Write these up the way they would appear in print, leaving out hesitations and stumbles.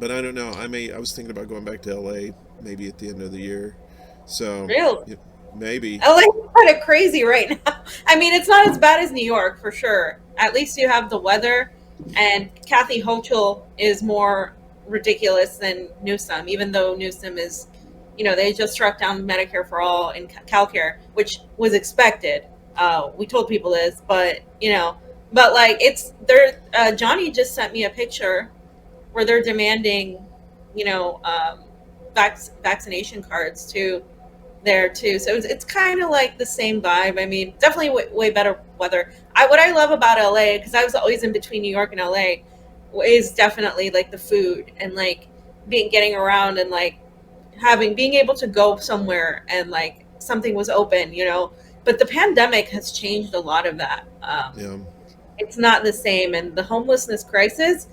but I don't know. I was thinking about going back to LA maybe at the end of the year. So Really? yeah, maybe. LA is kind of crazy right now. I mean, it's not as bad as New York for sure. At least you have the weather, and Kathy Hochul is more ridiculous than Newsom, even though Newsom is, they just struck down Medicare for all and CalCare, which was expected. We told people this, but but like it's there. Johnny just sent me a picture where they're demanding, you know, um, vaccination cards too there too. So it's kind of like the same vibe. I mean, definitely way better weather. What I love about LA, because I was always in between New York and LA, is definitely like the food and like being getting around and like being able to go somewhere and like something was open, But the pandemic has changed a lot of that. Yeah, It's not the same, and the homelessness crisis,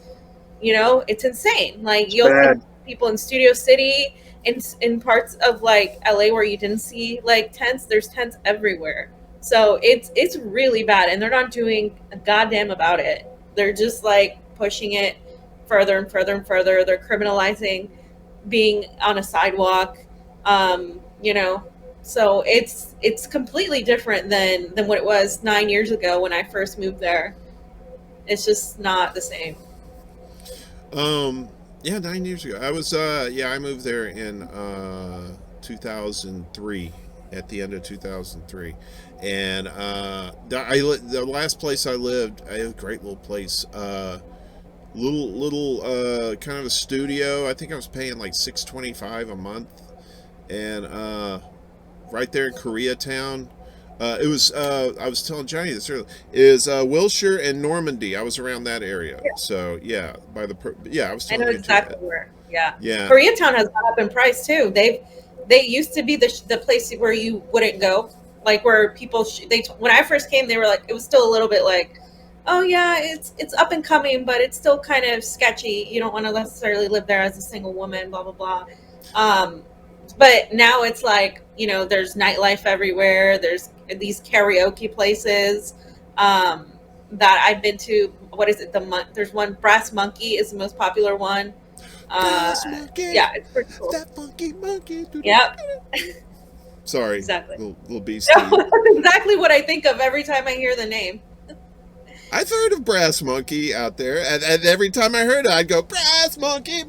it's insane. Like It's you'll see bad. people in Studio City, in parts of like LA where you didn't see like tents. There's tents everywhere. So it's really bad, and they're not doing a goddamn about it. They're just like pushing it further and further and further. They're criminalizing being on a sidewalk. Um, you know, so it's completely different than what it was 9 years ago when I first moved there. It's just not the same. yeah, 9 years ago. I moved there in 2003, at the end of 2003, and the last place I lived, I had a great little place, little kind of a studio. I think I was paying like $625 a month, and right there in Koreatown. It was. I was telling Johnny this earlier. Is Wilshire and Normandy. I was around that area. So yeah, yeah. I was I know telling you too. exactly where. Yeah, Yeah. Koreatown has gone up in price too. They used to be the place where you wouldn't go, like where people when I first came, they were like it was still a little bit like, oh yeah, it's up and coming, but it's still kind of sketchy. You don't want to necessarily live there as a single woman, blah blah blah. Um, but now it's like there's nightlife everywhere. There's these karaoke places that I've been to. What is it? There's one, Brass Monkey is the most popular one. Uh, Brass monkey, yeah, it's pretty cool. that funky monkey. Yep, Sorry, exactly. little No, beastie. that's exactly what I think of every time I hear the name. I've heard of Brass Monkey out there, and every time I heard it, I'd go Brass Monkey,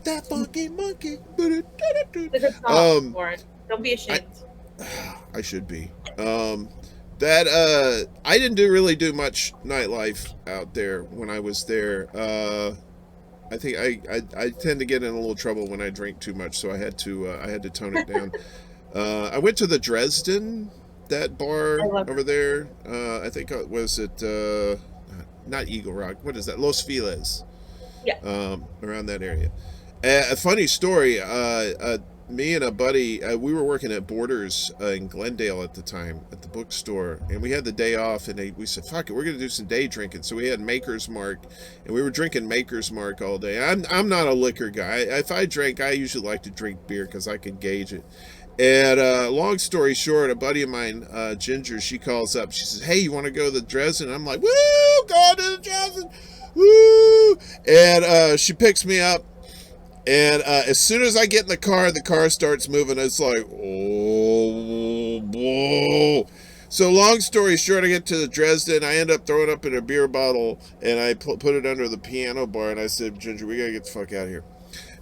that funky monkey. It's a good song, Um, Lauren. Don't be I ashamed. I should be. That I didn't really do much nightlife out there when I was there. I think I tend to get in a little trouble when I drink too much, so I had to tone it down. I went to the Dresden, that I bar love over it. there. I think was it not Eagle Rock. What is that? Los Feliz, Yeah. around that area. A funny story. Me and a buddy, we were working at Borders in Glendale at the time at the bookstore, and we had the day off, and we said, "Fuck it, we're gonna do some day drinking." So we had Maker's Mark, and we were drinking Maker's Mark all day. I'm not a liquor guy. If I drink, I usually like to drink beer because I can gauge it. And long story short, a buddy of mine, Ginger, she calls up. She says, "Hey, you want to go to the Dresden?" I'm like, "Woo, going to the Dresden, woo!" And she picks me up, and as soon as I get in the car starts moving. It's like, oh, whoa. So long story short, I get to the Dresden. I end up throwing up in a beer bottle, and I put it under the piano bar. And I said, "Ginger, we gotta get the fuck out of here."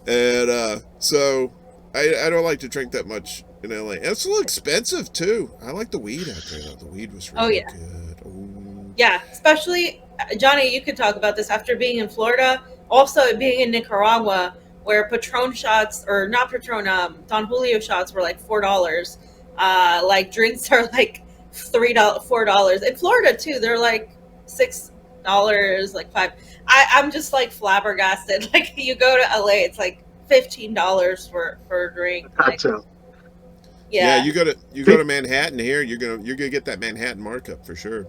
And so I don't like to drink that much in LA. And it's a little expensive too. I like the weed out there though. The weed was Oh really yeah. good. Oh, Yeah, especially Johnny, you could talk about this after being in Florida, also being in Nicaragua, where Patron shots or not Patron, Don Julio shots were like $4. Like drinks are like $3, $4. In Florida too, they're like $6, like five. I'm just like flabbergasted. Like you go to LA, it's like $15 for a drink. Like Cocktail. yeah. yeah, You go to Manhattan here. You're gonna get that Manhattan markup for sure.